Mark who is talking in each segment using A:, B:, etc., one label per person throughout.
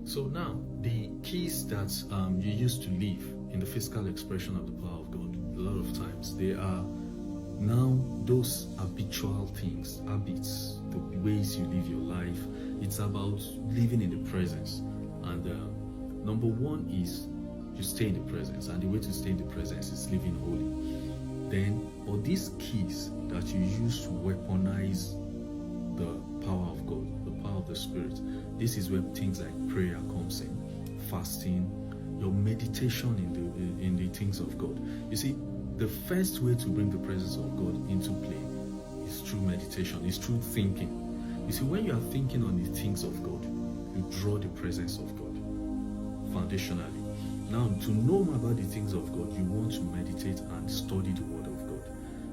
A: So now, the keys that you use to live in the physical expression of the power of God, a lot of times, they are now those habitual things, habits, the ways you live your life. It's about living in the presence. And number one is you stay in the presence. And the way to stay in the presence is living holy. Then, all these keys that you use to weaponize the power of God, the power of the Spirit, this is where things like prayer comes in, fasting, your meditation in the things of God. You see, the first way to bring the presence of God into play is through meditation, is through thinking. You see, when you are thinking on the things of God, you draw the presence of God foundationally. Now, to know more about the things of God, you want to meditate and study the Word of God.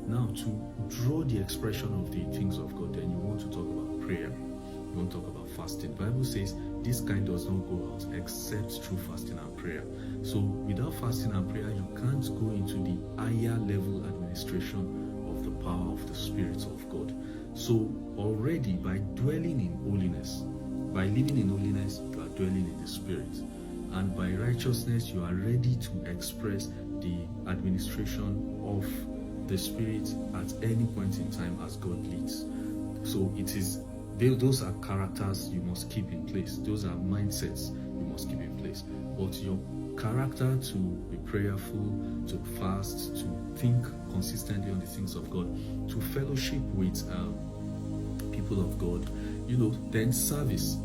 A: Now, to draw the expression of the things of God, then you want to talk about prayer. You want to talk about fasting. The Bible says this kind does not go out except through fasting and prayer. So without fasting and prayer, you can't go into the higher level administration of the power of the Spirit of God. So already by dwelling in holiness, by living in holiness, you are dwelling in the Spirit. And by righteousness, you are ready to express the administration of the Spirit at any point in time as God leads. So those are characters you must keep in place. Those are mindsets you must keep in place. But your character to be prayerful, to fast, to think consistently on the things of God, to fellowship with people of God, then service.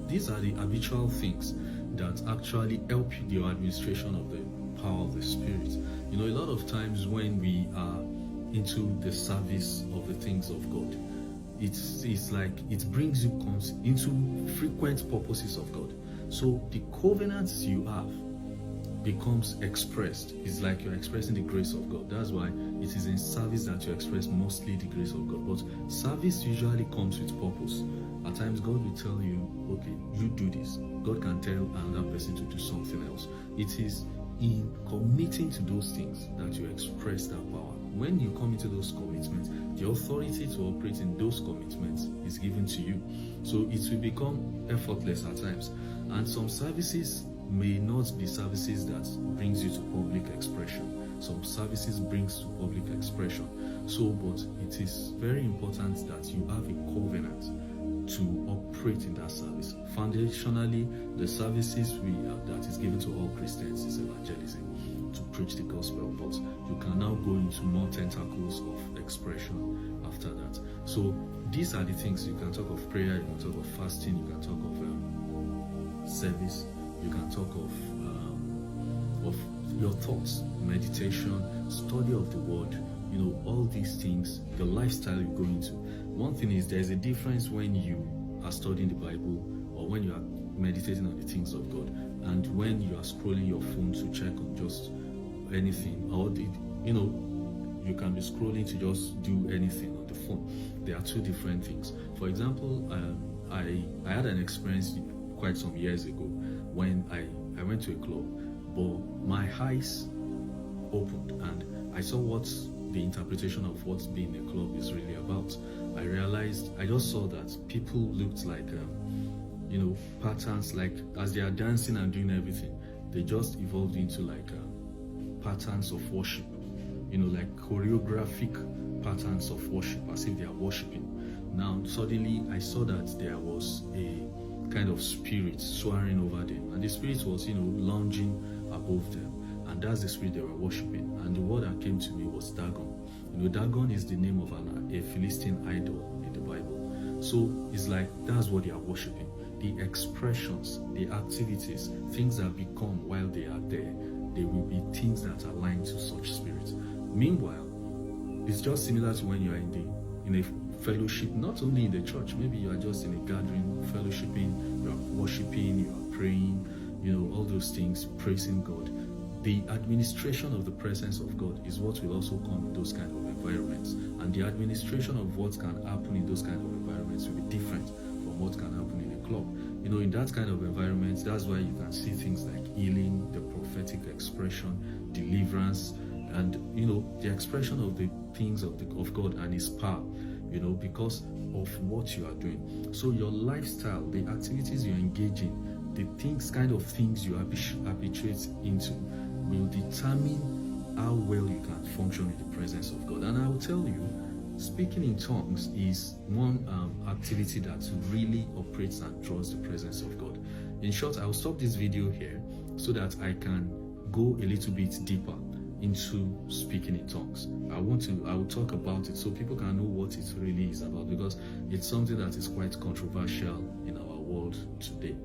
A: These are the habitual things that actually help your administration of the power of the Spirit. A lot of times when we are into the service of the things of God, it's like it brings you into frequent purposes of God. So the covenants you have becomes expressed. It's like you're expressing the grace of God. That's why it is in service that you express mostly the grace of God. But service usually comes with purpose. At times God will tell you, okay, you do this. God can tell another person to do something else. It is in committing to those things that you express that power. When you come into those commitments, the authority to operate in those commitments is given to you. So it will become effortless at times. And some services may not be services that brings you to public expression. Some services brings to public expression. So, but it is very important that you have a covenant to operate in that service. Foundationally, the services that is given to all Christians is evangelism, to preach the gospel, but you can now go into more tentacles of expression after that. So these are the things. You can talk of prayer, you can talk of fasting, you can talk of service, you can talk of your thoughts, meditation, study of the word, all these things, the lifestyle you go into. One thing is, there's a difference when you are studying the Bible or when you are meditating on the things of God, and when you are scrolling your phone to check on just anything, or you can be scrolling to just do anything on the phone. There are two different things. For example, I had an experience quite some years ago when I went to a club, but my eyes opened and I saw what the interpretation of what's being a club is really about. I just saw that people looked like patterns, like as they are dancing and doing everything, they just evolved into like patterns of worship, like choreographic patterns of worship, as if they are worshiping. Now suddenly I saw that there was a kind of spirit soaring over them, and the spirit was lounging above them, and that's the spirit they were worshiping. And the word that came to me was Dagon. Dagon is the name of a Philistine idol in the Bible. So it's like that's what they are worshiping. The expressions, the activities, things that become while they are there, they will be things that align to such spirits. Meanwhile, it's just similar to when you are in a fellowship, not only in the church. Maybe you are just in a gathering, fellowshipping, you are worshiping, you are praying, all those things, praising God. The administration of the presence of God is what will also come in those kind of environments, and the administration of what can happen in those kind of environments will be different from what can happen in a club. In that kind of environment, that's why you can see things like healing, the prophetic expression, deliverance, and the expression of the things of God and His power, because of what you are doing. So your lifestyle, the activities you're engaging, the kind of things you habituate into will determine how well you can function in the presence of God. And I will tell you, speaking in tongues is one activity that really operates and draws the presence of God. In short, I will stop this video here so that I can go a little bit deeper into speaking in tongues. I will talk about it so people can know what it really is about, because it's something that is quite controversial in our world today.